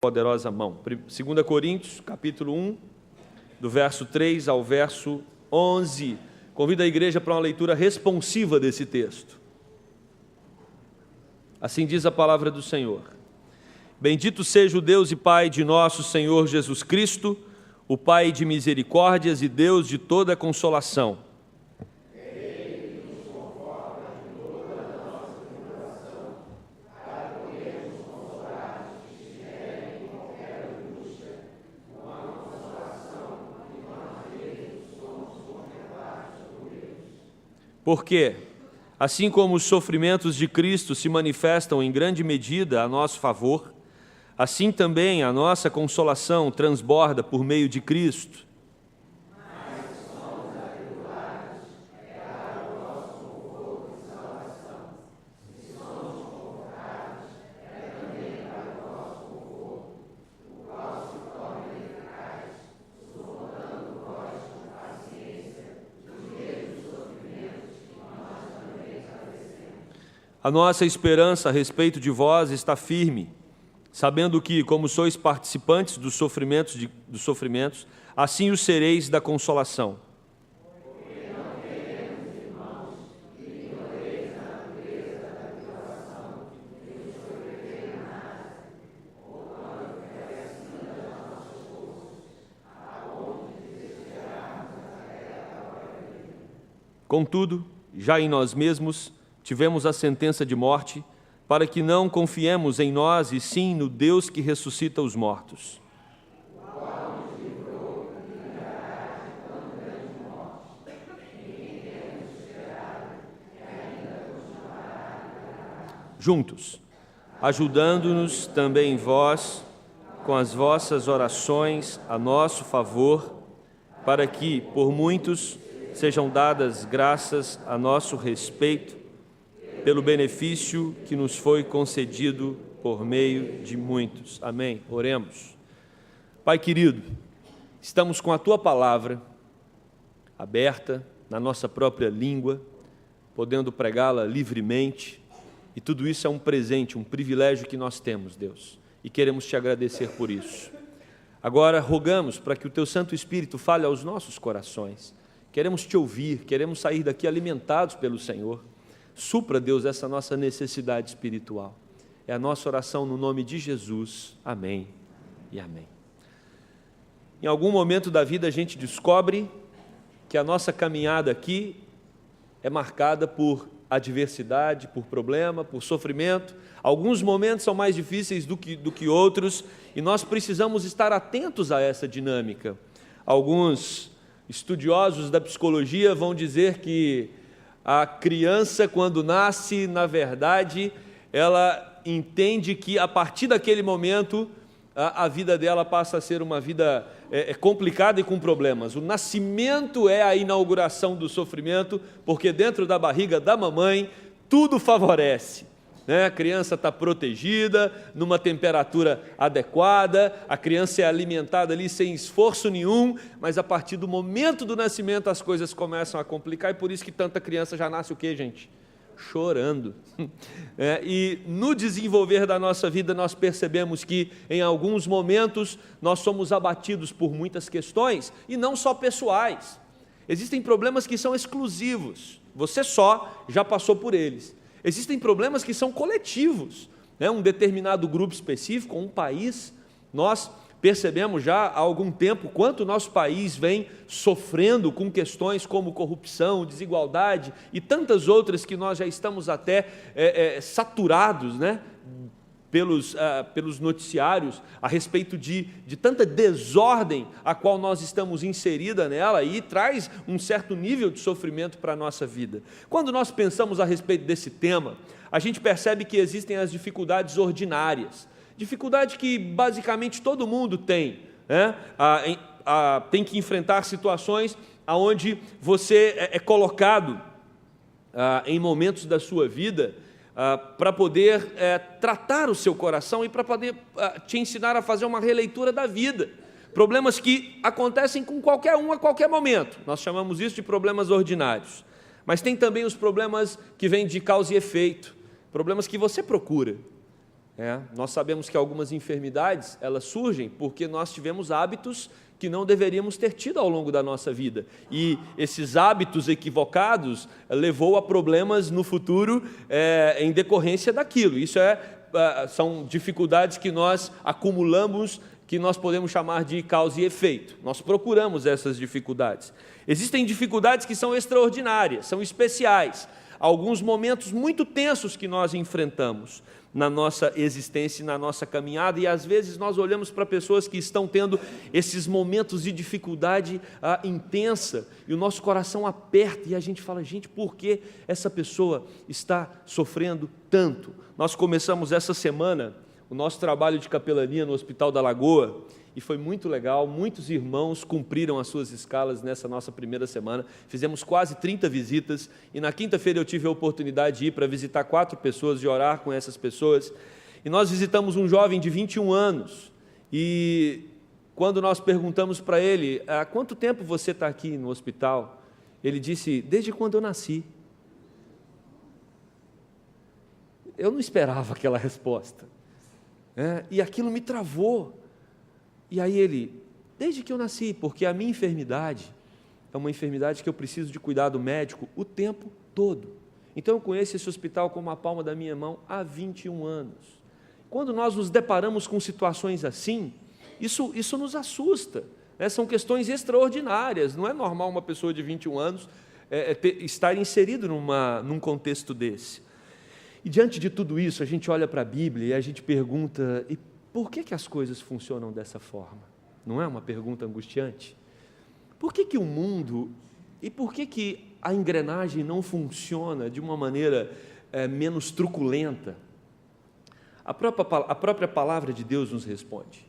poderosa mão. 2 Coríntios, capítulo 1, do verso 3 ao verso 11. Convido a igreja para uma leitura responsiva desse texto. Assim diz a palavra do Senhor. Bendito seja o Deus e Pai de nosso Senhor Jesus Cristo, o Pai de misericórdias e Deus de toda consolação. Porque, assim como os sofrimentos de Cristo se manifestam em grande medida a nosso favor, assim também a nossa consolação transborda por meio de Cristo. A nossa esperança a respeito de vós está firme, sabendo que, como sois participantes dos sofrimentos, assim o sereis da consolação. Contudo, já em nós mesmos, tivemos a sentença de morte, para que não confiemos em nós, e sim no Deus que ressuscita os mortos. Juntos, ajudando-nos também vós, com as vossas orações a nosso favor, para que, por muitos, sejam dadas graças a nosso respeito, pelo benefício que nos foi concedido por meio de muitos. Amém. Oremos. Pai querido, estamos com a Tua palavra aberta na nossa própria língua, podendo pregá-la livremente, e tudo isso é um presente, um privilégio que nós temos, Deus, e queremos Te agradecer por isso. Agora rogamos para que o Teu Santo Espírito fale aos nossos corações. Queremos Te ouvir, queremos sair daqui alimentados pelo Senhor. Supra, Deus, essa nossa necessidade espiritual. É a nossa oração no nome de Jesus. Amém e amém. Em algum momento da vida a gente descobre que a nossa caminhada aqui é marcada por adversidade, por problema, por sofrimento. Alguns momentos são mais difíceis do que outros e nós precisamos estar atentos a essa dinâmica. Alguns estudiosos da psicologia vão dizer que a criança, quando nasce, na verdade, ela entende que, a partir daquele momento, a vida dela passa a ser uma vida complicada e com problemas. O nascimento é a inauguração do sofrimento, porque dentro da barriga da mamãe, tudo favorece. A criança está protegida, numa temperatura adequada, a criança é alimentada ali sem esforço nenhum, mas a partir do momento do nascimento as coisas começam a complicar, e por isso que tanta criança já nasce o quê, gente? Chorando. E no desenvolver da nossa vida nós percebemos que em alguns momentos nós somos abatidos por muitas questões, e não só pessoais. Existem problemas que são exclusivos, você só já passou por eles. Existem problemas que são coletivos, um determinado grupo específico, um país. Nós percebemos já há algum tempo quanto o nosso país vem sofrendo com questões como corrupção, desigualdade e tantas outras que nós já estamos até saturados, pelos noticiários a respeito de tanta desordem a qual nós estamos inserida nela, e traz um certo nível de sofrimento para a nossa vida. Quando nós pensamos a respeito desse tema, a gente percebe que existem as dificuldades ordinárias, dificuldade que basicamente todo mundo tem, tem que enfrentar situações onde você é colocado em momentos da sua vida para poder tratar o seu coração e para poder te ensinar a fazer uma releitura da vida. Problemas que acontecem com qualquer um a qualquer momento. Nós chamamos isso de problemas ordinários. Mas tem também os problemas que vêm de causa e efeito, problemas que você procura. Nós sabemos que algumas enfermidades, elas surgem porque nós tivemos hábitos que não deveríamos ter tido ao longo da nossa vida. E esses hábitos equivocados levou a problemas no futuro em decorrência daquilo. Isso são dificuldades que nós acumulamos, que nós podemos chamar de causa e efeito. Nós procuramos essas dificuldades. Existem dificuldades que são extraordinárias, são especiais. Alguns momentos muito tensos que nós enfrentamos na nossa existência e na nossa caminhada, e às vezes nós olhamos para pessoas que estão tendo esses momentos de dificuldade intensa, e o nosso coração aperta, e a gente fala, gente, por que essa pessoa está sofrendo tanto? Nós começamos essa semana o nosso trabalho de capelania no Hospital da Lagoa, e foi muito legal, muitos irmãos cumpriram as suas escalas nessa nossa primeira semana, fizemos quase 30 visitas, e na quinta-feira eu tive a oportunidade de ir para visitar 4 pessoas, de orar com essas pessoas, e nós visitamos um jovem de 21 anos, e quando nós perguntamos para ele, há quanto tempo você está aqui no hospital? Ele disse, desde quando eu nasci. Eu não esperava aquela resposta, e aquilo me travou. E aí ele, desde que eu nasci, porque a minha enfermidade é uma enfermidade que eu preciso de cuidado médico o tempo todo. Então eu conheço esse hospital como a palma da minha mão há 21 anos. Quando nós nos deparamos com situações assim, isso nos assusta, São questões extraordinárias, não é normal uma pessoa de 21 anos estar inserido num contexto desse. E diante de tudo isso, a gente olha para a Bíblia e a gente pergunta, e por que as coisas funcionam dessa forma? Não é uma pergunta angustiante? Por que o mundo, e por que a engrenagem não funciona de uma maneira menos truculenta? A própria palavra de Deus nos responde.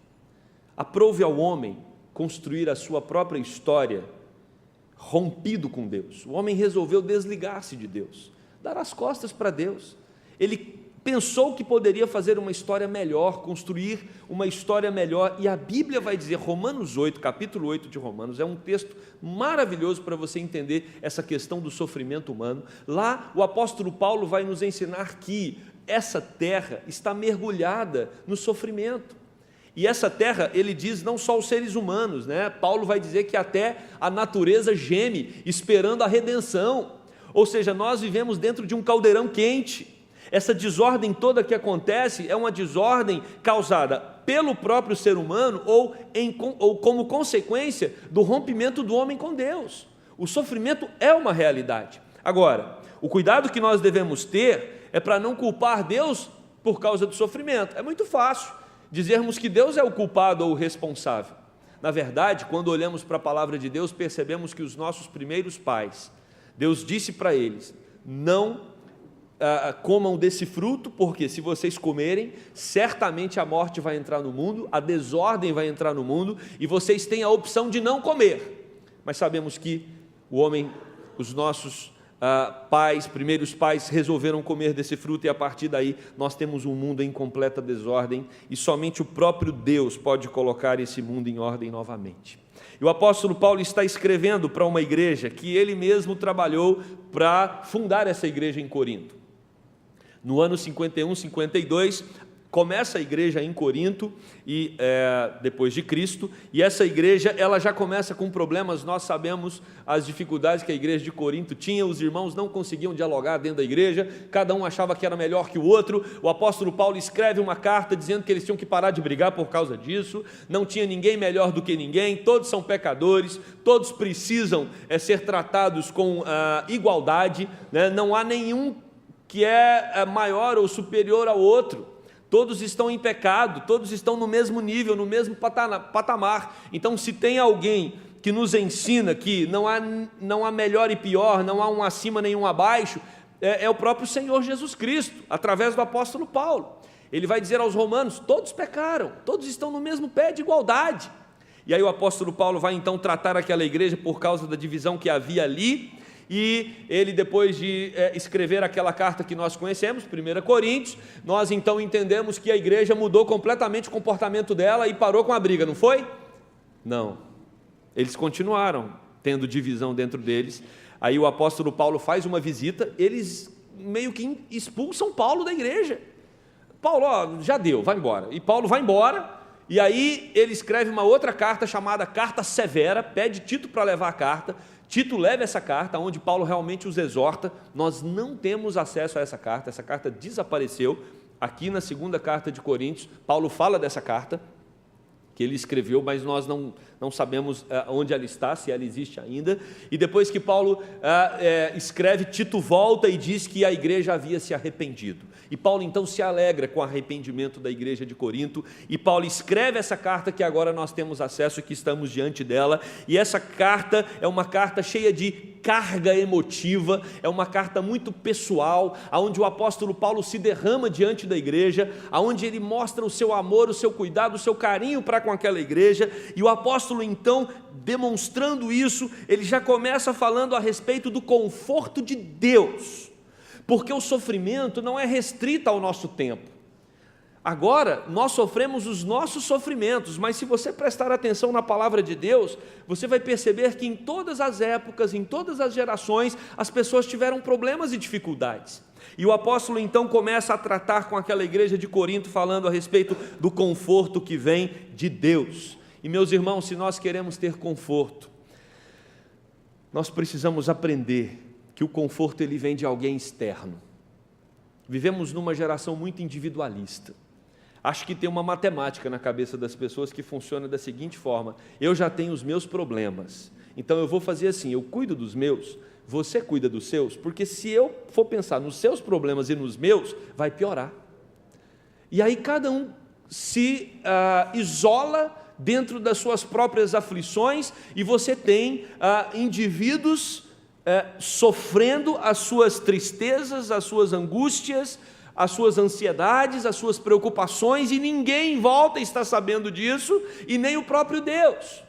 Aprove ao homem construir a sua própria história, rompido com Deus. O homem resolveu desligar-se de Deus, dar as costas para Deus. Ele pensou que poderia fazer uma história melhor, construir uma história melhor, e a Bíblia vai dizer, Romanos 8, capítulo 8 de Romanos, é um texto maravilhoso para você entender essa questão do sofrimento humano. Lá o apóstolo Paulo vai nos ensinar que essa terra está mergulhada no sofrimento. E essa terra, ele diz, não só os seres humanos, Paulo vai dizer que até a natureza geme, esperando a redenção. Ou seja, nós vivemos dentro de um caldeirão quente. Essa desordem toda que acontece é uma desordem causada pelo próprio ser humano ou como consequência do rompimento do homem com Deus. O sofrimento é uma realidade. Agora, o cuidado que nós devemos ter é para não culpar Deus por causa do sofrimento. É muito fácil dizermos que Deus é o culpado ou o responsável. Na verdade, quando olhamos para a palavra de Deus, percebemos que os nossos primeiros pais, Deus disse para eles, não comam desse fruto, porque se vocês comerem, certamente a morte vai entrar no mundo, a desordem vai entrar no mundo, e vocês têm a opção de não comer. Mas sabemos que o homem, os nossos primeiros pais resolveram comer desse fruto, e a partir daí nós temos um mundo em completa desordem, e somente o próprio Deus pode colocar esse mundo em ordem novamente. E o apóstolo Paulo está escrevendo para uma igreja que ele mesmo trabalhou para fundar essa igreja em Corinto. No ano 51, 52, começa a igreja em Corinto, depois de Cristo, e essa igreja ela já começa com problemas. Nós sabemos as dificuldades que a igreja de Corinto tinha, os irmãos não conseguiam dialogar dentro da igreja, cada um achava que era melhor que o outro. O apóstolo Paulo escreve uma carta dizendo que eles tinham que parar de brigar por causa disso, não tinha ninguém melhor do que ninguém, todos são pecadores, todos precisam ser tratados com igualdade, não há nenhum que é maior ou superior ao outro. Todos estão em pecado, todos estão no mesmo nível, no mesmo patamar. Então, se tem alguém que nos ensina que não há melhor e pior, não há um acima nem um abaixo, é o próprio Senhor Jesus Cristo, através do apóstolo Paulo. Ele vai dizer aos romanos, todos pecaram, todos estão no mesmo pé de igualdade. E aí o apóstolo Paulo vai então tratar aquela igreja por causa da divisão que havia ali, e ele, depois de escrever aquela carta que nós conhecemos, 1 Coríntios, nós então entendemos que a igreja mudou completamente o comportamento dela e parou com a briga, não foi? Não, eles continuaram tendo divisão dentro deles. Aí o apóstolo Paulo faz uma visita, eles meio que expulsam Paulo da igreja. Paulo, ó, já deu, vai embora. E Paulo vai embora, e aí ele escreve uma outra carta chamada Carta Severa, pede Tito para levar a carta. Tito leva essa carta, onde Paulo realmente os exorta. Nós não temos acesso a essa carta desapareceu. Aqui na segunda carta de Coríntios, Paulo fala dessa carta que ele escreveu, mas nós não sabemos onde ela está, se ela existe ainda. E depois que Paulo escreve, Tito volta e diz que a igreja havia se arrependido. E Paulo então se alegra com o arrependimento da igreja de Corinto, e Paulo escreve essa carta que agora nós temos acesso e que estamos diante dela. E essa carta é uma carta cheia de carga emotiva, é uma carta muito pessoal, onde o apóstolo Paulo se derrama diante da igreja, onde ele mostra o seu amor, o seu cuidado, o seu carinho para com aquela igreja. E o apóstolo então, demonstrando isso, ele já começa falando a respeito do conforto de Deus, porque o sofrimento não é restrito ao nosso tempo. Agora, nós sofremos os nossos sofrimentos, mas se você prestar atenção na palavra de Deus, você vai perceber que em todas as épocas, em todas as gerações, as pessoas tiveram problemas e dificuldades. E o apóstolo então começa a tratar com aquela igreja de Corinto, falando a respeito do conforto que vem de Deus. E meus irmãos, se nós queremos ter conforto, nós precisamos aprender que o conforto ele vem de alguém externo. Vivemos numa geração muito individualista. Acho que tem uma matemática na cabeça das pessoas que funciona da seguinte forma: eu já tenho os meus problemas, então eu vou fazer assim, eu cuido dos meus, você cuida dos seus, porque se eu for pensar nos seus problemas e nos meus, vai piorar. E aí cada um se isola dentro das suas próprias aflições, e você tem indivíduos sofrendo as suas tristezas, as suas angústias, as suas ansiedades, as suas preocupações, e ninguém em volta está sabendo disso, e nem o próprio Deus.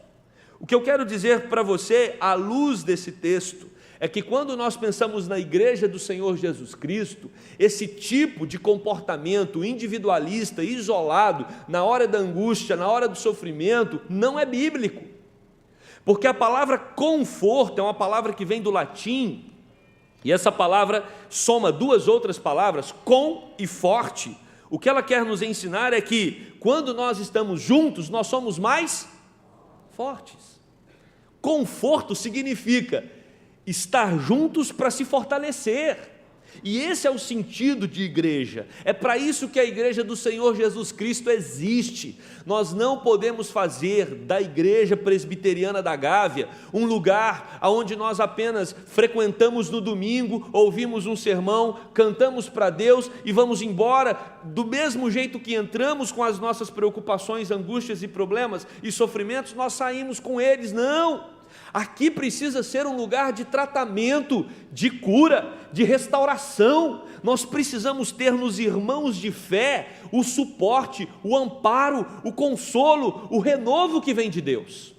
O que eu quero dizer para você, à luz desse texto, é que quando nós pensamos na igreja do Senhor Jesus Cristo, esse tipo de comportamento individualista, isolado, na hora da angústia, na hora do sofrimento, não é bíblico. Porque a palavra conforto é uma palavra que vem do latim, e essa palavra soma duas outras palavras, com e forte. O que ela quer nos ensinar é que, quando nós estamos juntos, nós somos mais fortes. Conforto significa estar juntos para se fortalecer. E esse é o sentido de igreja. É para isso que a igreja do Senhor Jesus Cristo existe. Nós não podemos fazer da igreja presbiteriana da Gávea um lugar onde nós apenas frequentamos no domingo, ouvimos um sermão, cantamos para Deus e vamos embora do mesmo jeito que entramos, com as nossas preocupações, angústias e problemas e sofrimentos, nós saímos com eles. Não! Aqui precisa ser um lugar de tratamento, de cura, de restauração. Nós precisamos ter nos irmãos de fé o suporte, o amparo, o consolo, o renovo que vem de Deus.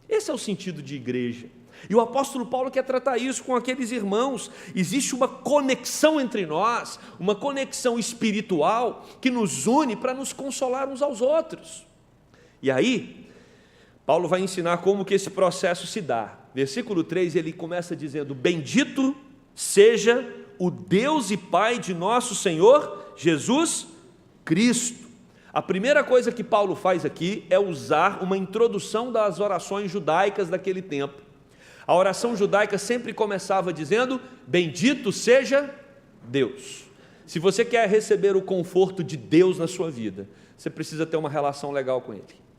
Esse é o sentido de igreja. E o apóstolo Paulo quer tratar isso com aqueles irmãos. Existe uma conexão entre nós, uma conexão espiritual que nos une para nos consolar uns aos outros. E aí, Paulo vai ensinar como que esse processo se dá. Versículo 3, ele começa dizendo: bendito seja o Deus e Pai de nosso Senhor Jesus Cristo. A primeira coisa que Paulo faz aqui é usar uma introdução das orações judaicas daquele tempo. A oração judaica sempre começava dizendo: bendito seja Deus. Se você quer receber o conforto de Deus na sua vida, você precisa ter uma relação legal com Ele.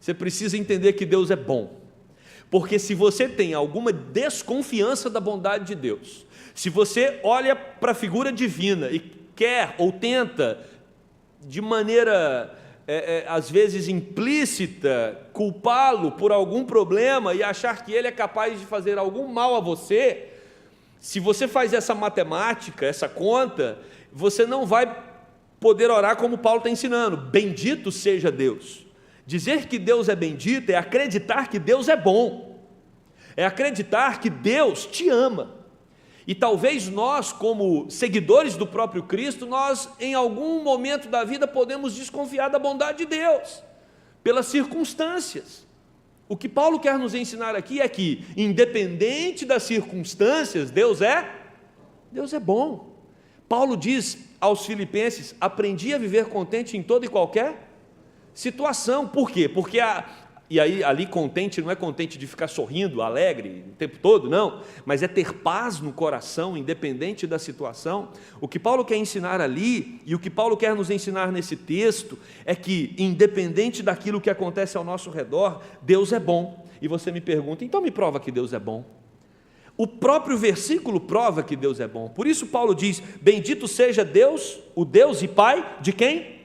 Você precisa entender que Deus é bom, porque se você tem alguma desconfiança da bondade de Deus, se você olha para a figura divina e quer ou tenta, de maneira às vezes implícita, culpá-lo por algum problema e achar que ele é capaz de fazer algum mal a você, se você faz essa matemática, essa conta, você não vai poder orar como Paulo está ensinando: bendito seja Deus. Dizer que Deus é bendito é acreditar que Deus é bom, é acreditar que Deus te ama. E talvez nós, como seguidores do próprio Cristo, nós em algum momento da vida podemos desconfiar da bondade de Deus, pelas circunstâncias. O que Paulo quer nos ensinar aqui é que, independente das circunstâncias, Deus é bom. Paulo diz aos filipenses: aprendi a viver contente em toda e qualquer situação. Por quê? Porque e aí ali contente não é contente de ficar sorrindo, alegre o tempo todo, não, mas é ter paz no coração, independente da situação. O que Paulo quer ensinar ali, e o que Paulo quer nos ensinar nesse texto, é que independente daquilo que acontece ao nosso redor, Deus é bom. E você me pergunta: então me prova que Deus é bom. O próprio versículo prova que Deus é bom. Por isso Paulo diz: bendito seja Deus, o Deus e Pai de quem?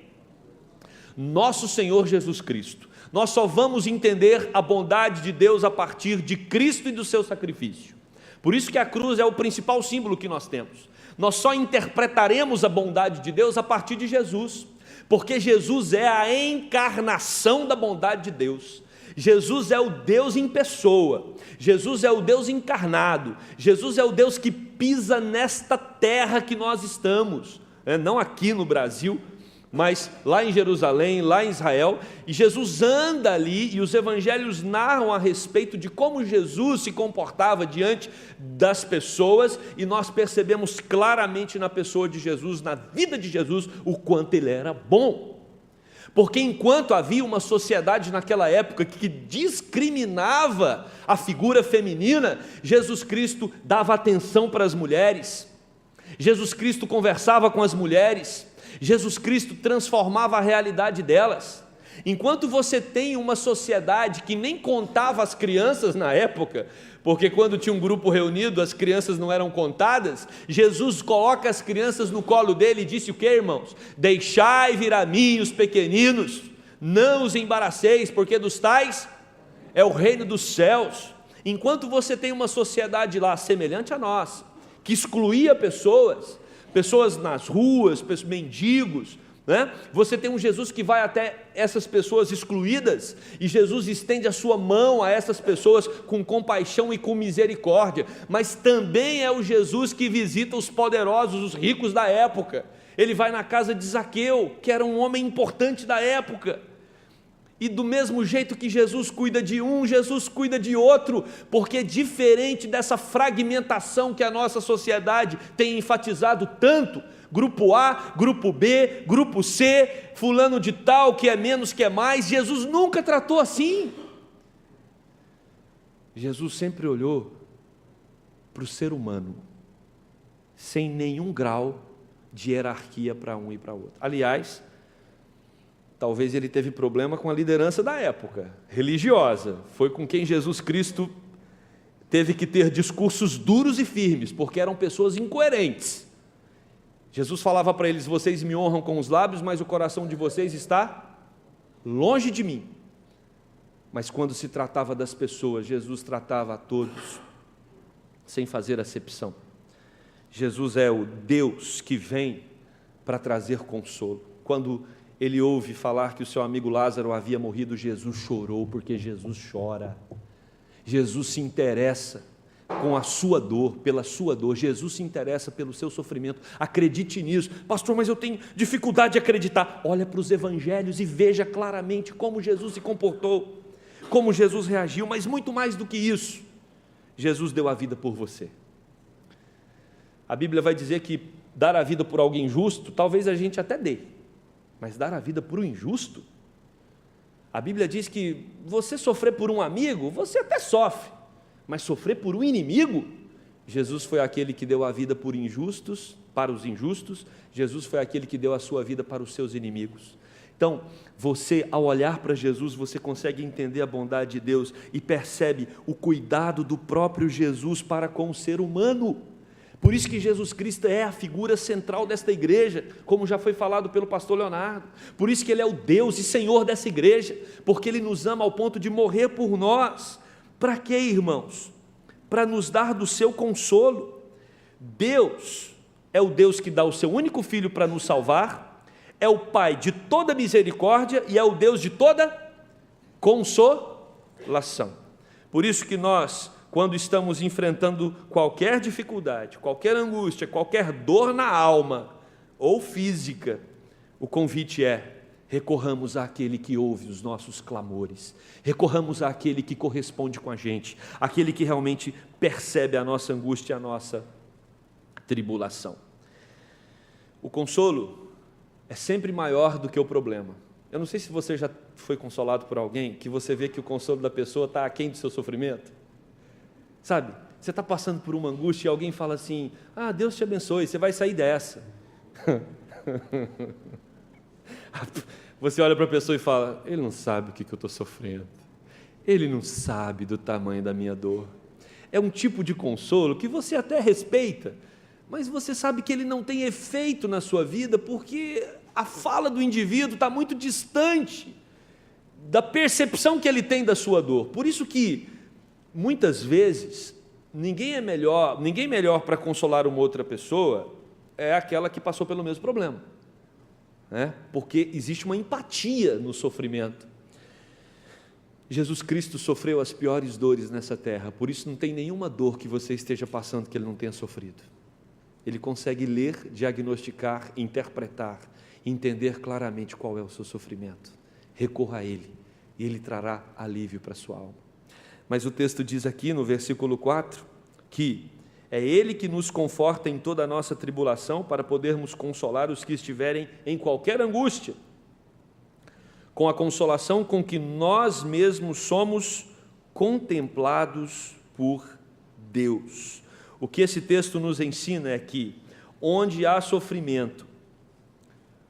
Nosso Senhor Jesus Cristo. Nós só vamos entender a bondade de Deus a partir de Cristo e do seu sacrifício. Por isso que a cruz é o principal símbolo que nós temos. Nós só interpretaremos a bondade de Deus a partir de Jesus, porque Jesus é a encarnação da bondade de Deus. Jesus é o Deus em pessoa, Jesus é o Deus encarnado, Jesus é o Deus que pisa nesta terra que nós estamos, não aqui no Brasil, mas lá em Jerusalém, lá em Israel, e Jesus anda ali, e os evangelhos narram a respeito de como Jesus se comportava diante das pessoas, e nós percebemos claramente na pessoa de Jesus, na vida de Jesus, o quanto ele era bom. Porque enquanto havia uma sociedade naquela época que discriminava a figura feminina, Jesus Cristo dava atenção para as mulheres, Jesus Cristo conversava com as mulheres, Jesus Cristo transformava a realidade delas. Enquanto você tem uma sociedade que nem contava as crianças na época, porque quando tinha um grupo reunido as crianças não eram contadas, Jesus coloca as crianças no colo dele e disse o que, irmãos? Deixai vir a mim os pequeninos, não os embaraceis, porque dos tais é o reino dos céus. Enquanto você tem uma sociedade lá semelhante a nós, que excluía pessoas nas ruas, mendigos, né? Você tem um Jesus que vai até essas pessoas excluídas, e Jesus estende a sua mão a essas pessoas com compaixão e com misericórdia, mas também é o Jesus que visita os poderosos, os ricos da época. Ele vai na casa de Zaqueu, que era um homem importante da época, e do mesmo jeito que Jesus cuida de um, Jesus cuida de outro, porque diferente dessa fragmentação que a nossa sociedade tem enfatizado tanto, grupo A, grupo B, grupo C, fulano de tal, que é menos, que é mais, Jesus nunca tratou assim. Jesus sempre olhou para o ser humano, sem nenhum grau de hierarquia para um e para outro. Aliás, talvez ele teve problema com a liderança da época, religiosa, foi com quem Jesus Cristo teve que ter discursos duros e firmes, porque eram pessoas incoerentes. Jesus falava para eles: vocês me honram com os lábios, mas o coração de vocês está longe de mim. Mas quando se tratava das pessoas, Jesus tratava a todos, sem fazer acepção. Jesus é o Deus que vem para trazer consolo. Quando ele ouve falar que o seu amigo Lázaro havia morrido, Jesus chorou, porque Jesus chora. Jesus se interessa com a sua dor, pela sua dor. Jesus se interessa pelo seu sofrimento. Acredite nisso. Pastor, mas eu tenho dificuldade de acreditar. Olha para os evangelhos e veja claramente como Jesus se comportou, como Jesus reagiu, mas muito mais do que isso, Jesus deu a vida por você. A Bíblia vai dizer que dar a vida por alguém justo, talvez a gente até dê, mas dar a vida por um injusto? A Bíblia diz que você sofrer por um amigo, você até sofre, mas sofrer por um inimigo? Jesus foi aquele que deu a vida por injustos, para os injustos. Jesus foi aquele que deu a sua vida para os seus inimigos. Então, você, ao olhar para Jesus, você consegue entender a bondade de Deus e percebe o cuidado do próprio Jesus para com o ser humano. Por isso que Jesus Cristo é a figura central desta igreja, como já foi falado pelo pastor Leonardo. Por isso que Ele é o Deus e Senhor dessa igreja, porque Ele nos ama ao ponto de morrer por nós. Para quê, irmãos? Para nos dar do seu consolo. Deus é o Deus que dá o seu único Filho para nos salvar, é o Pai de toda misericórdia e é o Deus de toda consolação. Por isso que nós, quando estamos enfrentando qualquer dificuldade, qualquer angústia, qualquer dor na alma ou física, o convite é: recorramos àquele que ouve os nossos clamores, recorramos àquele que corresponde com a gente, aquele que realmente percebe a nossa angústia e a nossa tribulação. O consolo é sempre maior do que o problema. Eu não sei se você já foi consolado por alguém, que você vê que o consolo da pessoa está aquém do seu sofrimento. Sabe, você está passando por uma angústia e alguém fala assim, Deus te abençoe, você vai sair dessa. Você olha para a pessoa e fala, ele não sabe o que eu estou sofrendo. Ele não sabe do tamanho da minha dor. É um tipo de consolo que você até respeita, mas você sabe que ele não tem efeito na sua vida porque a fala do indivíduo está muito distante da percepção que ele tem da sua dor. Por isso que, muitas vezes, ninguém melhor para consolar uma outra pessoa é aquela que passou pelo mesmo problema, né? Porque existe uma empatia no sofrimento. Jesus Cristo sofreu as piores dores nessa terra, por isso não tem nenhuma dor que você esteja passando que Ele não tenha sofrido. Ele consegue ler, diagnosticar, interpretar, entender claramente qual é o seu sofrimento. Recorra a Ele, e Ele trará alívio para a sua alma. Mas o texto diz aqui no versículo 4, que é Ele que nos conforta em toda a nossa tribulação, para podermos consolar os que estiverem em qualquer angústia, com a consolação com que nós mesmos somos contemplados por Deus. O que esse texto nos ensina é que, onde há sofrimento,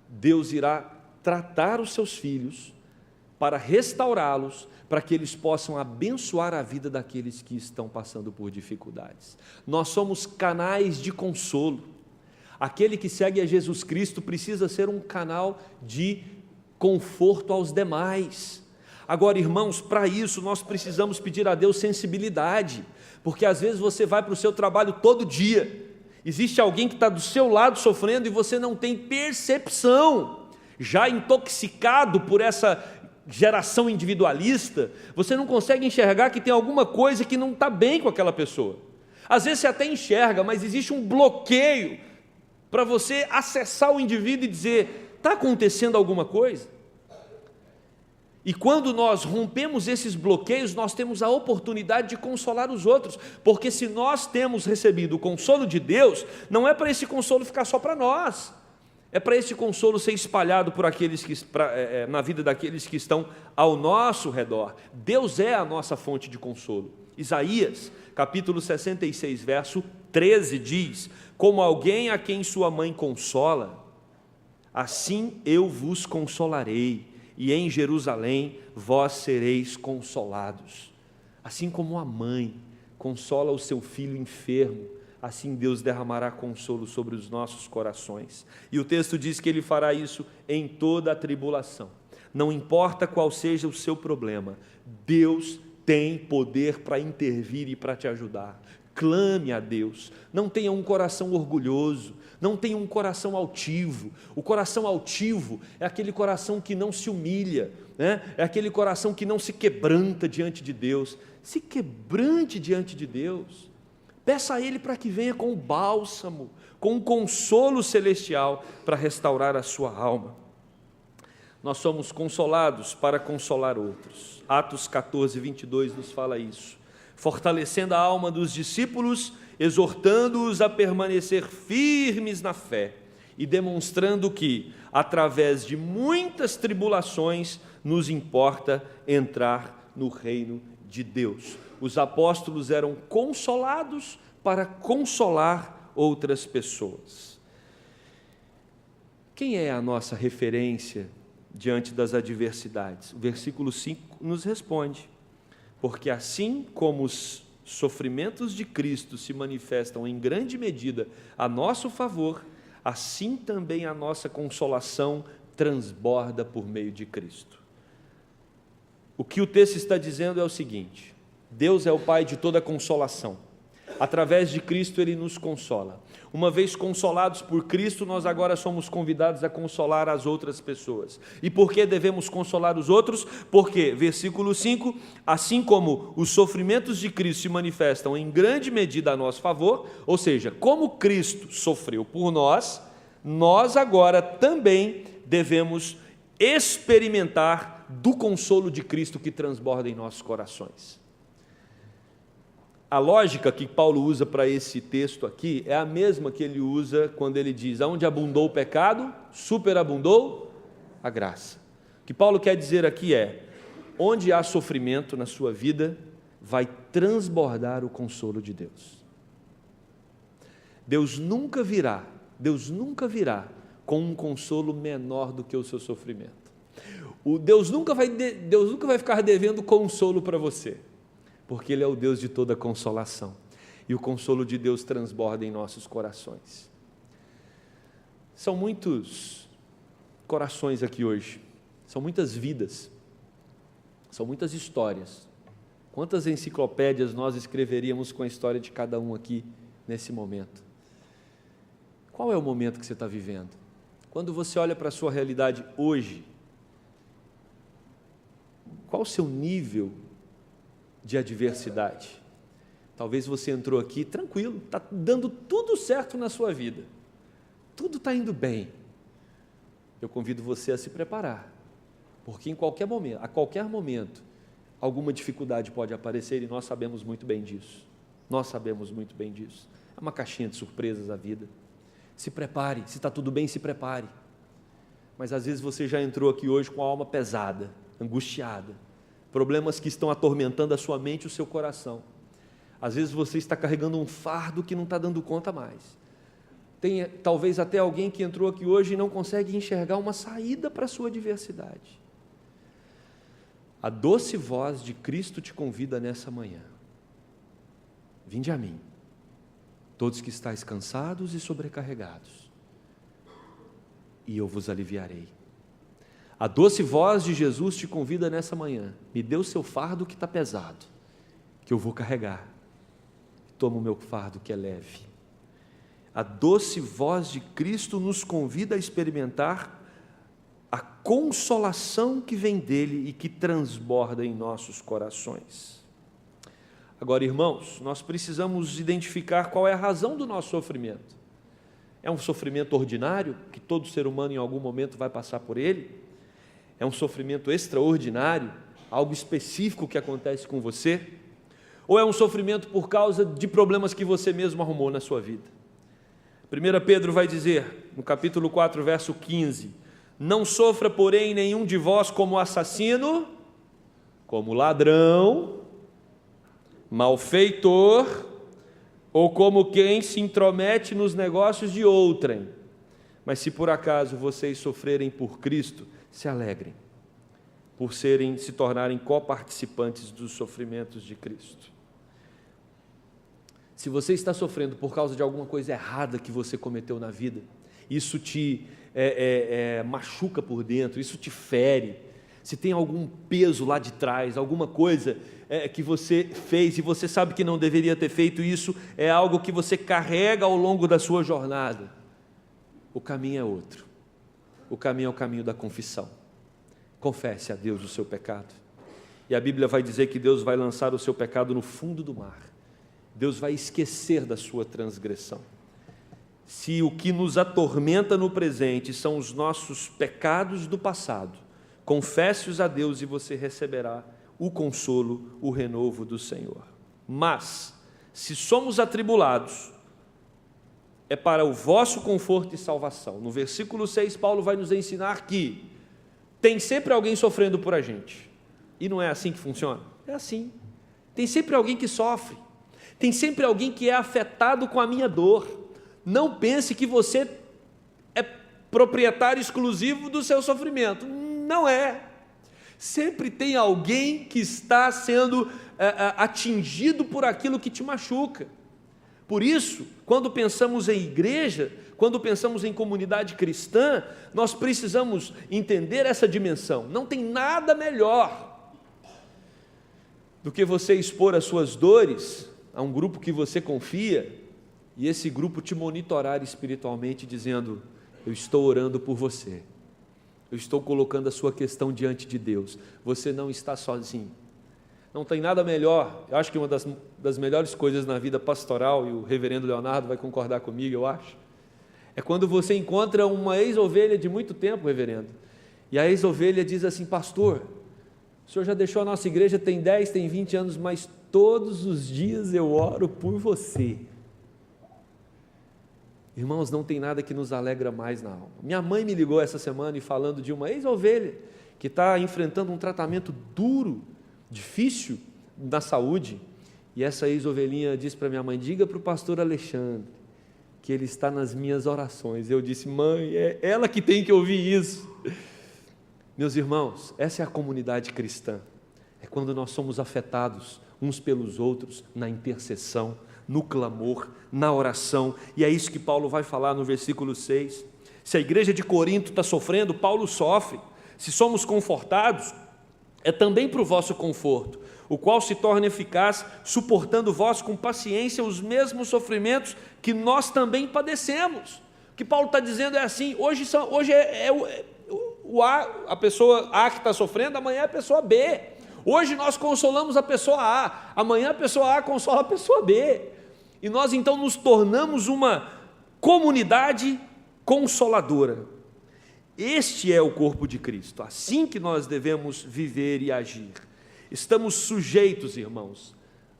Deus irá tratar os seus filhos para restaurá-los, para que eles possam abençoar a vida daqueles que estão passando por dificuldades. Nós somos canais de consolo. Aquele que segue a Jesus Cristo precisa ser um canal de conforto aos demais. Agora, irmãos, para isso nós precisamos pedir a Deus sensibilidade, porque às vezes você vai para o seu trabalho todo dia, existe alguém que está do seu lado sofrendo e você não tem percepção, já intoxicado por essa geração individualista, você não consegue enxergar que tem alguma coisa que não está bem com aquela pessoa. Às vezes você até enxerga, mas existe um bloqueio para você acessar o indivíduo e dizer, está acontecendo alguma coisa? E quando nós rompemos esses bloqueios, nós temos a oportunidade de consolar os outros, porque se nós temos recebido o consolo de Deus, não é para esse consolo ficar só para nós, é para esse consolo ser espalhado por aqueles na vida daqueles que estão ao nosso redor. Deus é a nossa fonte de consolo. Isaías, capítulo 66, verso 13 diz, como alguém a quem sua mãe consola, assim eu vos consolarei, e em Jerusalém vós sereis consolados. Assim como a mãe consola o seu filho enfermo, assim Deus derramará consolo sobre os nossos corações. E o texto diz que Ele fará isso em toda a tribulação. Não importa qual seja o seu problema, Deus tem poder para intervir e para te ajudar. Clame a Deus, não tenha um coração orgulhoso, não tenha um coração altivo. O coração altivo é aquele coração que não se humilha, né? É aquele coração que não se quebranta diante de Deus. Se quebrante diante de Deus, peça a Ele para que venha com o bálsamo, com o consolo celestial para restaurar a sua alma. Nós somos consolados para consolar outros. Atos 14, 22 nos fala isso. Fortalecendo a alma dos discípulos, exortando-os a permanecer firmes na fé e demonstrando que, através de muitas tribulações, nos importa entrar no reino de Deus. Os apóstolos eram consolados para consolar outras pessoas. Quem é a nossa referência diante das adversidades? O versículo 5 nos responde: porque assim como os sofrimentos de Cristo se manifestam em grande medida a nosso favor, assim também a nossa consolação transborda por meio de Cristo. O que o texto está dizendo é o seguinte: Deus é o Pai de toda consolação. Através de Cristo Ele nos consola. Uma vez consolados por Cristo, nós agora somos convidados a consolar as outras pessoas. E por que devemos consolar os outros? Porque, versículo 5, assim como os sofrimentos de Cristo se manifestam em grande medida a nosso favor, ou seja, como Cristo sofreu por nós, nós agora também devemos experimentar do consolo de Cristo que transborda em nossos corações. A lógica que Paulo usa para esse texto aqui é a mesma que ele usa quando ele diz: aonde abundou o pecado, superabundou a graça. O que Paulo quer dizer aqui é: onde há sofrimento na sua vida, vai transbordar o consolo de Deus. Deus nunca virá com um consolo menor do que o seu sofrimento. Deus nunca vai ficar devendo consolo para você, porque Ele é o Deus de toda consolação, e o consolo de Deus transborda em nossos corações. São muitos corações aqui hoje, são muitas vidas, são muitas histórias. Quantas enciclopédias nós escreveríamos com a história de cada um aqui nesse momento? Qual é o momento que você está vivendo? Quando você olha para a sua realidade hoje, qual o seu nível de adversidade? Talvez você entrou aqui tranquilo, está dando tudo certo na sua vida, tudo está indo bem. Eu convido você a se preparar, porque a qualquer momento, alguma dificuldade pode aparecer, e nós sabemos muito bem disso. É uma caixinha de surpresas a vida. Se prepare, se está tudo bem, se prepare. Mas às vezes você já entrou aqui hoje com a alma pesada, angustiada, problemas que estão atormentando a sua mente e o seu coração. Às vezes você está carregando um fardo que não está dando conta mais. Tem talvez até alguém que entrou aqui hoje e não consegue enxergar uma saída para a sua adversidade. A doce voz de Cristo te convida nessa manhã: vinde a mim, todos que estáis cansados e sobrecarregados, e eu vos aliviarei. A doce voz de Jesus te convida nessa manhã: me dê o seu fardo que está pesado, que eu vou carregar. Toma o meu fardo que é leve. A doce voz de Cristo nos convida a experimentar a consolação que vem dele e que transborda em nossos corações. Agora, irmãos, nós precisamos identificar qual é a razão do nosso sofrimento. É um sofrimento ordinário, que todo ser humano em algum momento vai passar por ele? É um sofrimento extraordinário, algo específico que acontece com você? Ou é um sofrimento por causa de problemas que você mesmo arrumou na sua vida? 1 Pedro vai dizer, no capítulo 4, verso 15: não sofra, porém, nenhum de vós como assassino, como ladrão, malfeitor, ou como quem se intromete nos negócios de outrem. Mas se por acaso vocês sofrerem por Cristo, se alegrem, por se tornarem coparticipantes dos sofrimentos de Cristo. Se você está sofrendo por causa de alguma coisa errada que você cometeu na vida, isso te machuca por dentro, isso te fere, se tem algum peso lá de trás, alguma coisa que você fez e você sabe que não deveria ter feito, isso é algo que você carrega ao longo da sua jornada, o caminho é outro. O caminho é o caminho da confissão. Confesse a Deus o seu pecado, e a Bíblia vai dizer que Deus vai lançar o seu pecado no fundo do mar. Deus vai esquecer da sua transgressão. Se o que nos atormenta no presente são os nossos pecados do passado, confesse-os a Deus e você receberá o consolo, o renovo do Senhor. Mas, se somos atribulados, é para o vosso conforto e salvação. No versículo 6, Paulo vai nos ensinar que tem sempre alguém sofrendo por a gente. E não é assim que funciona? É assim. Tem sempre alguém que sofre. Tem sempre alguém que é afetado com a minha dor. Não pense que você é proprietário exclusivo do seu sofrimento. Não é. Sempre tem alguém que está sendo atingido por aquilo que te machuca. Por isso, quando pensamos em igreja, quando pensamos em comunidade cristã, nós precisamos entender essa dimensão. Não tem nada melhor do que você expor as suas dores a um grupo que você confia, e esse grupo te monitorar espiritualmente, dizendo: eu estou orando por você, eu estou colocando a sua questão diante de Deus, você não está sozinho. Não tem nada melhor. Eu acho que uma das melhores coisas na vida pastoral, e o reverendo Leonardo vai concordar comigo, eu acho, é quando você encontra uma ex-ovelha de muito tempo, reverendo, e a ex-ovelha diz assim: pastor, o senhor já deixou a nossa igreja, tem 10, tem 20 anos, mas todos os dias eu oro por você. Irmãos, não tem nada que nos alegra mais na alma. Minha mãe me ligou essa semana e falando de uma ex-ovelha que está enfrentando um tratamento duro, difícil na saúde, e essa ex-ovelhinha disse para minha mãe: diga para o pastor Alexandre que ele está nas minhas orações. Eu disse: mãe, é ela que tem que ouvir isso. Meus irmãos, essa é a comunidade cristã, é quando nós somos afetados uns pelos outros na intercessão, no clamor, na oração, e é isso que Paulo vai falar no versículo 6. Se a igreja de Corinto está sofrendo, Paulo sofre. Se somos confortados, é também para o vosso conforto, o qual se torna eficaz, suportando vós com paciência os mesmos sofrimentos que nós também padecemos. O que Paulo está dizendo é assim: hoje é a pessoa A que está sofrendo, amanhã é a pessoa B. Hoje nós consolamos a pessoa A, amanhã a pessoa A consola a pessoa B. E nós então nos tornamos uma comunidade consoladora. Este é o corpo de Cristo, assim que nós devemos viver e agir. Estamos sujeitos, irmãos,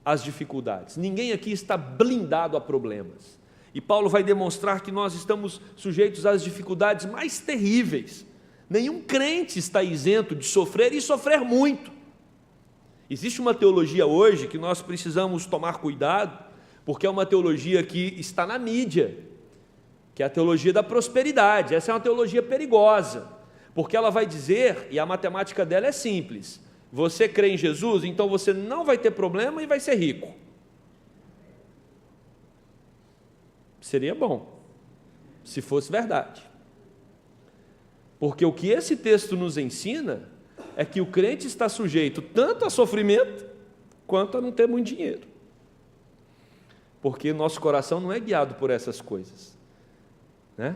às dificuldades. Ninguém aqui está blindado a problemas. E Paulo vai demonstrar que nós estamos sujeitos às dificuldades mais terríveis. Nenhum crente está isento de sofrer e sofrer muito. Existe uma teologia hoje que nós precisamos tomar cuidado, porque é uma teologia que está na mídia, que é a teologia da prosperidade. Essa é uma teologia perigosa, porque ela vai dizer, e a matemática dela é simples: você crê em Jesus, então você não vai ter problema e vai ser rico. Seria bom, se fosse verdade. Porque o que esse texto nos ensina é que o crente está sujeito tanto a sofrimento, quanto a não ter muito dinheiro. Porque nosso coração não é guiado por essas coisas, né?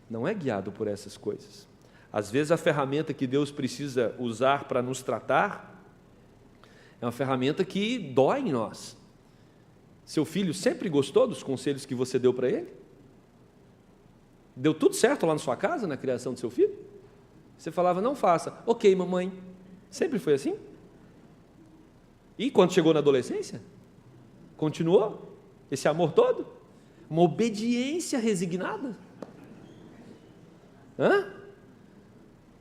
Não é guiado por essas coisas. Às vezes a ferramenta que Deus precisa usar para nos tratar é uma ferramenta que dói em nós. Seu filho sempre gostou dos conselhos que você deu para ele? Deu tudo certo lá na sua casa, na criação do seu filho? Você falava: não faça. Ok, mamãe. Sempre foi assim? E quando chegou na adolescência? Continuou? Esse amor todo? Uma obediência resignada?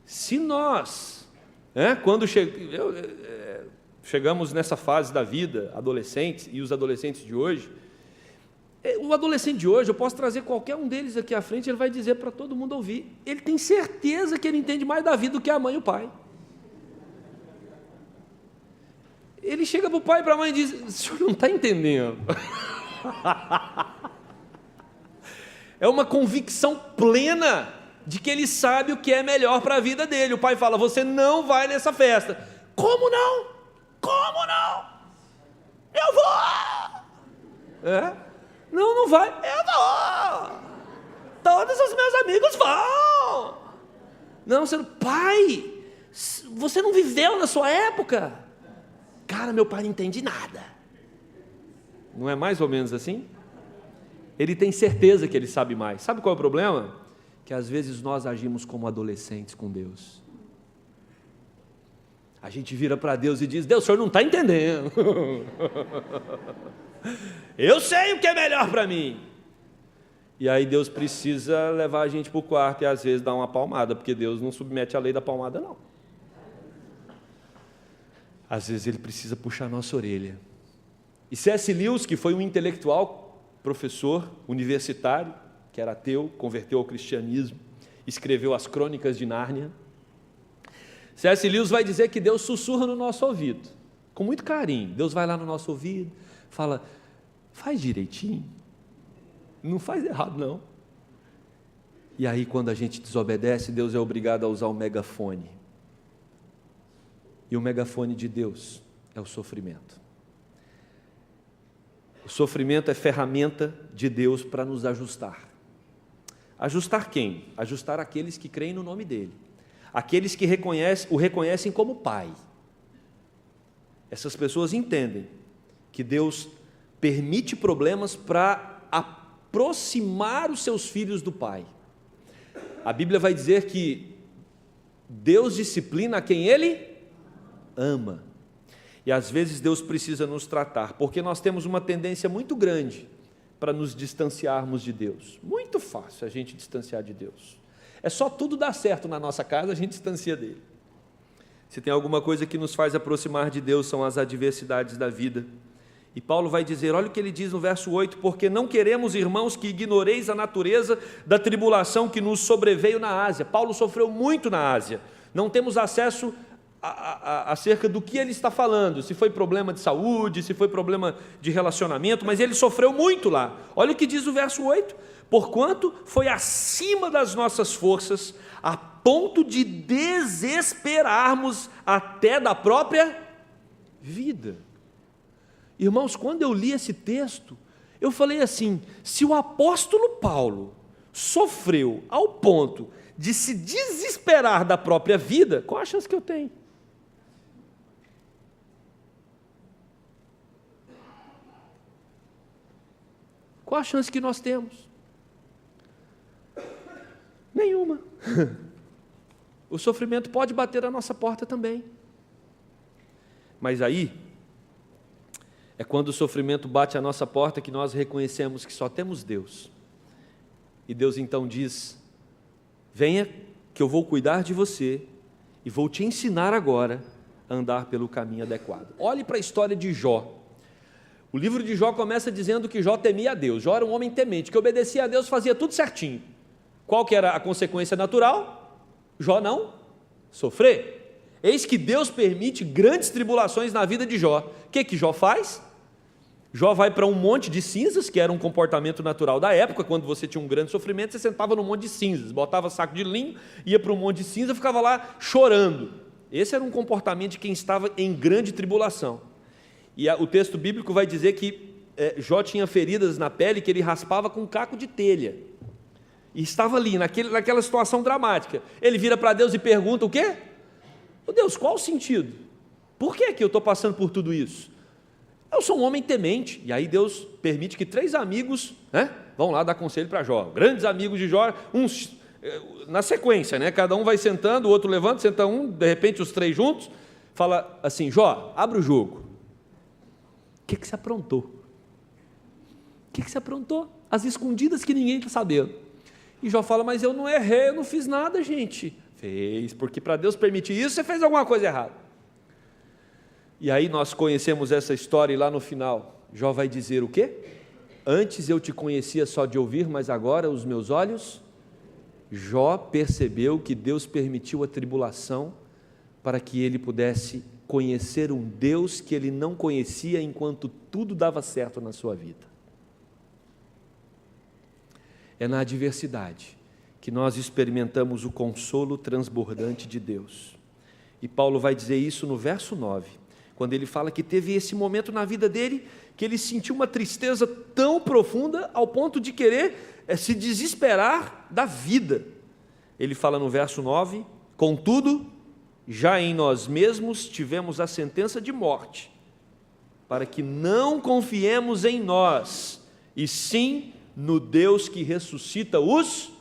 Se nós, quando chegamos nessa fase da vida, adolescentes, e os adolescentes de hoje, o adolescente de hoje, eu posso trazer qualquer um deles aqui à frente, ele vai dizer para todo mundo ouvir, ele tem certeza que ele entende mais da vida do que a mãe e o pai. Ele chega para o pai e para a mãe e diz: o senhor não está entendendo. É uma convicção plena de que ele sabe o que é melhor para a vida dele. O pai fala: você não vai nessa festa. Como não? Como não? Eu vou! Não, não vai. Eu vou! Todos os meus amigos vão! Não, você não... Pai, você não viveu na sua época? Cara, meu pai não entende nada. Não é mais ou menos assim? Ele tem certeza que ele sabe mais. Sabe qual é o problema? Que às vezes nós agimos como adolescentes com Deus. A gente vira para Deus e diz: Deus, o senhor não está entendendo. Eu sei o que é melhor para mim. E aí Deus precisa levar a gente para o quarto e às vezes dar uma palmada, porque Deus não submete a lei da palmada, não. Às vezes Ele precisa puxar a nossa orelha. E C.S. Lewis, que foi um intelectual, professor universitário, que era ateu, converteu ao cristianismo, escreveu as Crônicas de Nárnia. C.S. Lewis vai dizer que Deus sussurra no nosso ouvido, com muito carinho. Deus vai lá no nosso ouvido, fala: faz direitinho, não faz errado não. E aí quando a gente desobedece, Deus é obrigado a usar o megafone. E o megafone de Deus é o sofrimento. O sofrimento é ferramenta de Deus para nos ajustar. Ajustar quem? Ajustar aqueles que creem no nome dEle. Aqueles que o reconhecem como Pai. Essas pessoas entendem que Deus permite problemas para aproximar os seus filhos do Pai. A Bíblia vai dizer que Deus disciplina a quem Ele ama. E às vezes Deus precisa nos tratar, porque nós temos uma tendência muito grande para nos distanciarmos de Deus. Muito fácil a gente distanciar de Deus. É só tudo dar certo na nossa casa, a gente distancia dele. Se tem alguma coisa que nos faz aproximar de Deus, são as adversidades da vida. E Paulo vai dizer, olha o que ele diz no verso 8, porque não queremos, irmãos, que ignoreis a natureza da tribulação que nos sobreveio na Ásia. Paulo sofreu muito na Ásia. Não temos acesso acerca do que ele está falando, se foi problema de saúde, se foi problema de relacionamento, mas ele sofreu muito lá. Olha o que diz o verso 8, porquanto foi acima das nossas forças, a ponto de desesperarmos até da própria vida. Irmãos, quando eu li esse texto, eu falei assim, se o apóstolo Paulo sofreu ao ponto de se desesperar da própria vida, qual a chance que eu tenho? Qual a chance que nós temos? Nenhuma. O sofrimento pode bater à nossa porta também. Mas aí, é quando o sofrimento bate à nossa porta que nós reconhecemos que só temos Deus. E Deus então diz, venha que eu vou cuidar de você e vou te ensinar agora a andar pelo caminho adequado. Olhe para a história de Jó. O livro de Jó começa dizendo que Jó temia a Deus. Jó era um homem temente, que obedecia a Deus, fazia tudo certinho. Qual que era a consequência natural? Jó não sofrer. Eis que Deus permite grandes tribulações na vida de Jó. O que Jó faz? Jó vai para um monte de cinzas, que era um comportamento natural da época. Quando você tinha um grande sofrimento, você sentava num monte de cinzas, botava saco de linho, ia para um monte de cinza, ficava lá chorando. Esse era um comportamento de quem estava em grande tribulação. E o texto bíblico vai dizer que Jó tinha feridas na pele que ele raspava com um caco de telha. E estava ali, naquela situação dramática. Ele vira para Deus e pergunta o quê? Oh, Deus, qual o sentido? Por que eu estou passando por tudo isso? Eu sou um homem temente. E aí Deus permite que 3 amigos vão lá dar conselho para Jó. Grandes amigos de Jó, uns na sequência, cada um vai sentando, o outro levanta, senta um, de repente os 3 juntos, fala assim, Jó, abre o jogo. O que você aprontou? O que você aprontou? As escondidas que ninguém está sabendo. E Jó fala, mas eu não errei, eu não fiz nada, gente. Fez, porque para Deus permitir isso, você fez alguma coisa errada. E aí nós conhecemos essa história e lá no final, Jó vai dizer o quê? Antes eu te conhecia só de ouvir, mas agora os meus olhos... Jó percebeu que Deus permitiu a tribulação para que ele pudesse conhecer um Deus que ele não conhecia enquanto tudo dava certo na sua vida. É na adversidade que nós experimentamos o consolo transbordante de Deus. E Paulo vai dizer isso no verso 9, quando ele fala que teve esse momento na vida dele, que ele sentiu uma tristeza tão profunda ao ponto de querer se desesperar da vida. Ele fala no verso 9, contudo, já em nós mesmos tivemos a sentença de morte, para que não confiemos em nós, e sim no Deus que ressuscita os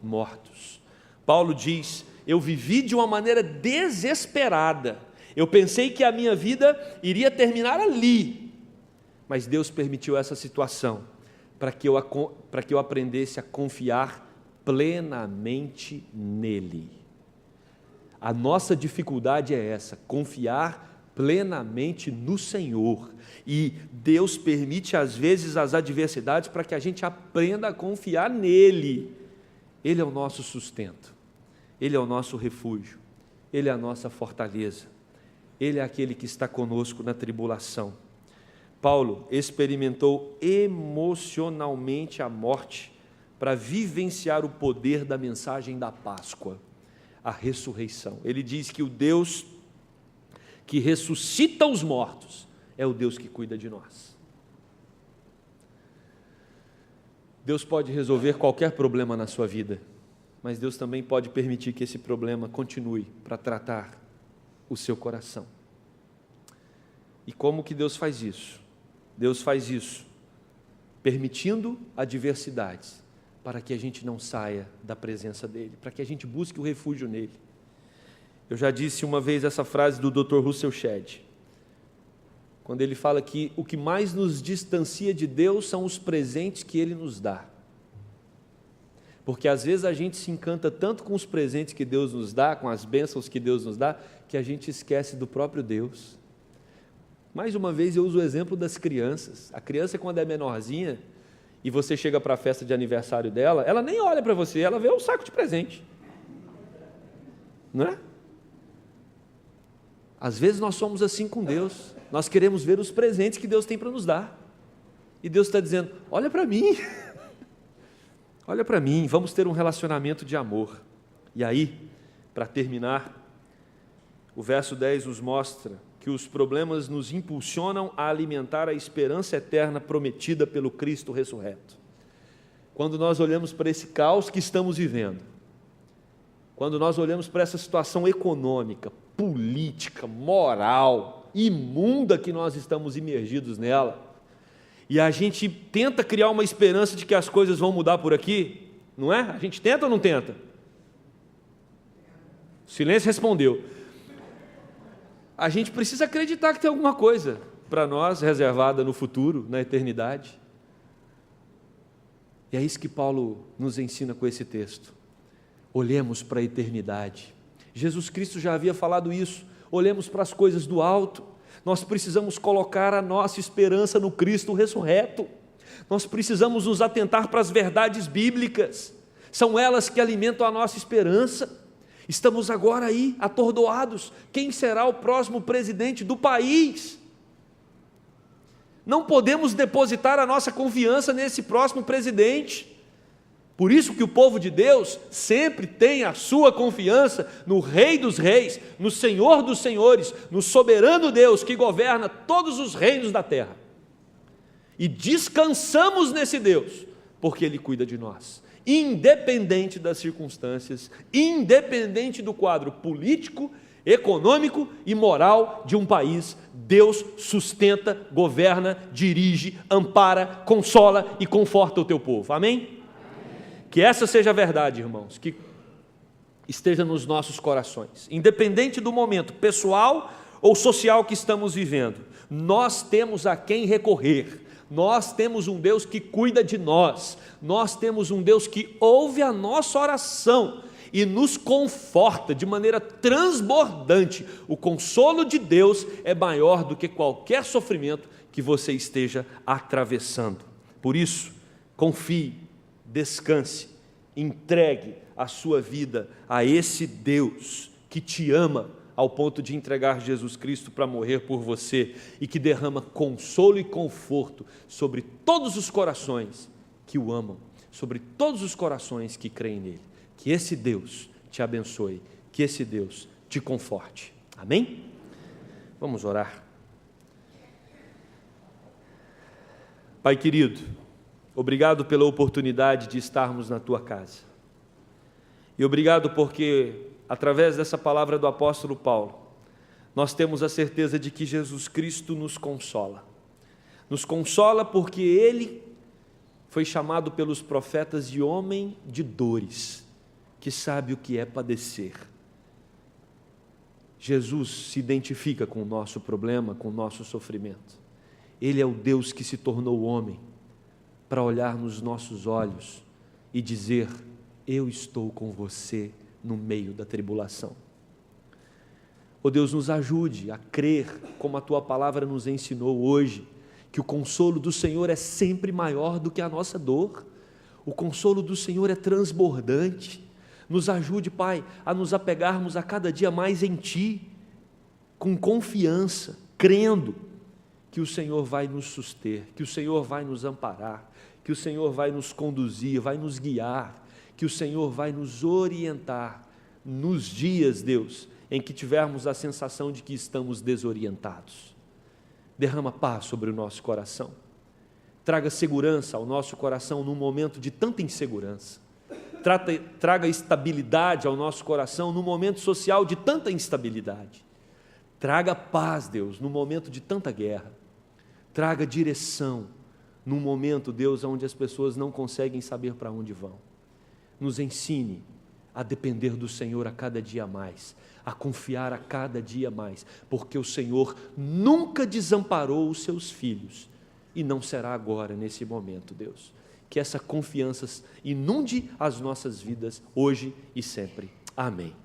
mortos. Paulo diz, eu vivi de uma maneira desesperada, eu pensei que a minha vida iria terminar ali, mas Deus permitiu essa situação, para que eu aprendesse a confiar plenamente nele. A nossa dificuldade é essa, confiar plenamente no Senhor. E Deus permite às vezes as adversidades para que a gente aprenda a confiar nele. Ele é o nosso sustento, ele é o nosso refúgio, ele é a nossa fortaleza, ele é aquele que está conosco na tribulação. Paulo experimentou emocionalmente a morte para vivenciar o poder da mensagem da Páscoa, a ressurreição. Ele diz que o Deus que ressuscita os mortos é o Deus que cuida de nós. Deus pode resolver qualquer problema na sua vida, mas Deus também pode permitir que esse problema continue para tratar o seu coração. E como que Deus faz isso? Deus faz isso permitindo adversidades para que a gente não saia da presença dEle, para que a gente busque o refúgio nele. Eu já disse uma vez essa frase do Dr. Russell Shedd: quando ele fala que o que mais nos distancia de Deus são os presentes que Ele nos dá. Porque às vezes a gente se encanta tanto com os presentes que Deus nos dá, com as bênçãos que Deus nos dá, que a gente esquece do próprio Deus. Mais uma vez eu uso o exemplo das crianças. A criança, quando é menorzinha, e você chega para a festa de aniversário dela, ela nem olha para você, ela vê o saco de presente. Não é? Às vezes nós somos assim com Deus. Nós queremos ver os presentes que Deus tem para nos dar. E Deus está dizendo, olha para mim. Olha para mim, vamos ter um relacionamento de amor. E aí, para terminar, o verso 10 nos mostra que os problemas nos impulsionam a alimentar a esperança eterna prometida pelo Cristo ressurreto. Quando nós olhamos para esse caos que estamos vivendo, quando nós olhamos para essa situação econômica, política, moral, imunda que nós estamos imergidos nela, e a gente tenta criar uma esperança de que as coisas vão mudar por aqui, não é? A gente tenta ou não tenta? O silêncio respondeu. A gente precisa acreditar que tem alguma coisa para nós reservada no futuro, na eternidade. E é isso que Paulo nos ensina com esse texto. Olhemos para a eternidade. Jesus Cristo já havia falado isso. Olhemos para as coisas do alto. Nós precisamos colocar a nossa esperança no Cristo ressurreto. Nós precisamos nos atentar para as verdades bíblicas. São elas que alimentam a nossa esperança. Estamos agora aí, atordoados. Quem será o próximo presidente do país? Não podemos depositar a nossa confiança nesse próximo presidente. Por isso que o povo de Deus sempre tem a sua confiança no Rei dos Reis, no Senhor dos Senhores, no soberano Deus que governa todos os reinos da terra. E descansamos nesse Deus, porque Ele cuida de nós. Independente das circunstâncias, independente do quadro político, econômico e moral de um país, Deus sustenta, governa, dirige, ampara, consola e conforta o teu povo. Amém? Que essa seja a verdade, irmãos, que esteja nos nossos corações, independente do momento pessoal ou social que estamos vivendo, nós temos a quem recorrer, nós temos um Deus que cuida de nós temos um Deus que ouve a nossa oração e nos conforta de maneira transbordante. O consolo de Deus é maior do que qualquer sofrimento que você esteja atravessando. Por isso, confie, descanse, entregue a sua vida a esse Deus que te ama ao ponto de entregar Jesus Cristo para morrer por você e que derrama consolo e conforto sobre todos os corações que o amam, sobre todos os corações que creem nele. Que esse Deus te abençoe, que esse Deus te conforte. Amém? Vamos orar. Pai querido, obrigado pela oportunidade de estarmos na tua casa. E obrigado porque, através dessa palavra do apóstolo Paulo, nós temos a certeza de que Jesus Cristo nos consola. Nos consola porque Ele foi chamado pelos profetas de homem de dores, que sabe o que é padecer. Jesus se identifica com o nosso problema, com o nosso sofrimento. Ele é o Deus que se tornou homem, para olhar nos nossos olhos e dizer: eu estou com você no meio da tribulação. Oh Deus, nos ajude a crer, como a Tua palavra nos ensinou hoje, que o consolo do Senhor é sempre maior do que a nossa dor. O consolo do Senhor é transbordante. Nos ajude, Pai, a nos apegarmos a cada dia mais em Ti, com confiança, crendo que o Senhor vai nos suster, que o Senhor vai nos amparar, que o Senhor vai nos conduzir, vai nos guiar, que o Senhor vai nos orientar nos dias, Deus, em que tivermos a sensação de que estamos desorientados. Derrama paz sobre o nosso coração, traga segurança ao nosso coração num momento de tanta insegurança, traga estabilidade ao nosso coração num momento social de tanta instabilidade, traga paz, Deus, num momento de tanta guerra, traga direção num momento, Deus, onde as pessoas não conseguem saber para onde vão. Nos ensine a depender do Senhor a cada dia mais, a confiar a cada dia mais, porque o Senhor nunca desamparou os seus filhos e não será agora nesse momento, Deus. Que essa confiança inunde as nossas vidas hoje e sempre. Amém.